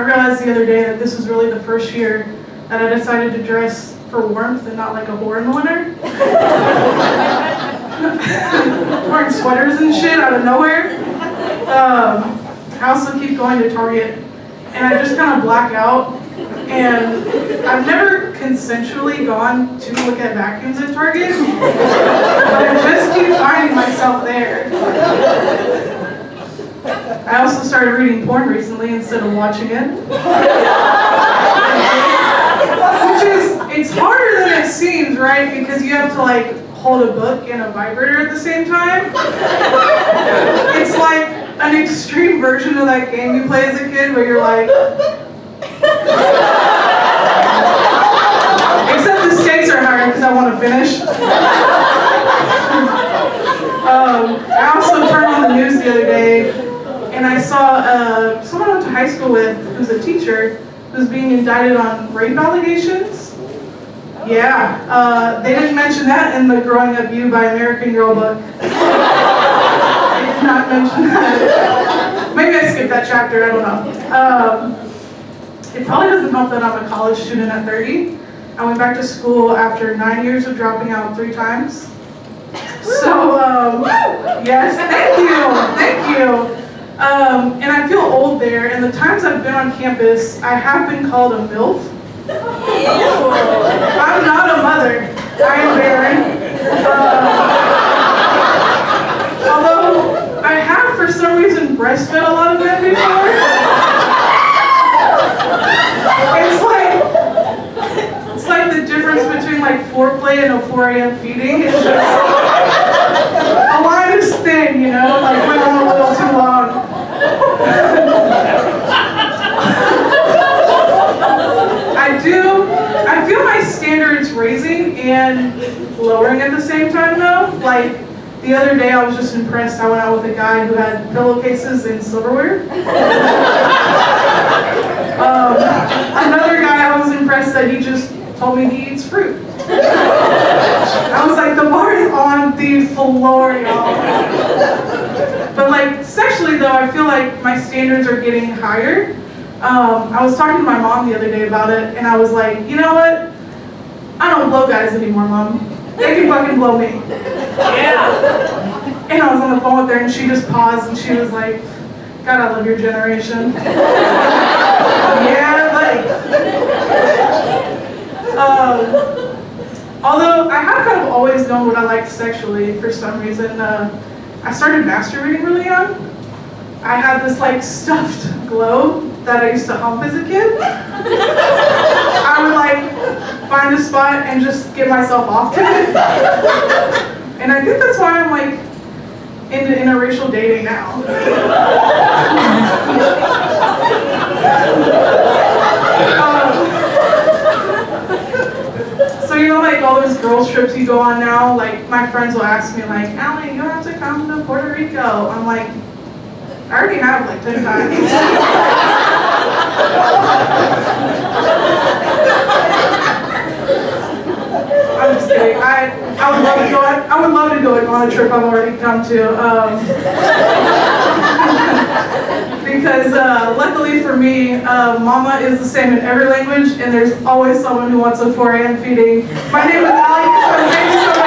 realized the other day that this was really the first year that I decided to dress for warmth and not like a whore in the winter. Wearing sweaters and shit out of nowhere. I also keep going to Target, and I just kind of black out. And I've never consensually gone to look at vacuums at Target, but I just keep finding myself there. I also started reading porn recently instead of watching it. Which is, it's harder than it seems, right? Because you have to like hold a book and a vibrator at the same time. It's like an extreme version of that game you play as a kid where you're like... Except the stakes are higher because I want to finish. I also turned on the news the other day and I saw someone I went to high school with who's a teacher who's being indicted on rape allegations. Yeah, they didn't mention that in the Growing Up You by American Girl book. They did not mention that. Maybe I skipped that chapter, I don't know. It probably doesn't help that I'm a college student at 30. I went back to school after 9 years of dropping out 3 times. So, yes, thank you. And I feel old there, and the times I've been on campus, I have been called a MILF. I'm not a mother, I am barren. Although, I have for some reason breastfed a lot of men before. It's like the difference between like foreplay and a 4 a.m. feeding. It's just, the line is thin, you know, like went on a little too long. I feel my standards raising and lowering at the same time though. Like the other day I was just impressed. I went out with a guy who had pillowcases and silverware. Another guy I was impressed that he just told me he eats fruit. I was like, the bar is on the floor, y'all. But like sexually though, I feel like my standards are getting higher. I was talking to my mom the other day about it, and I was like, you know what? I don't blow guys anymore, Mom. They can fucking blow me. Yeah. And I was on the phone with her, and she just paused, and she was like, God, I love your generation. Yeah, buddy. Although I have kind of always known what I liked sexually for some reason. I started masturbating really young. I had this like stuffed globe that I used to hump as a kid. I would like find a spot and just get myself off to it. And I think that's why I'm like into interracial dating now. So you know like all those girls trips you go on now, like my friends will ask me like, Alli, you have to come to Puerto Rico. I'm like, I already have like 10 times. I'm just kidding. I would love to go. I would love to go on a trip I've already come to. Because luckily for me, mama is the same in every language, and there's always someone who wants a 4 a.m. feeding. My name is Alli Newsom. Thank you so much.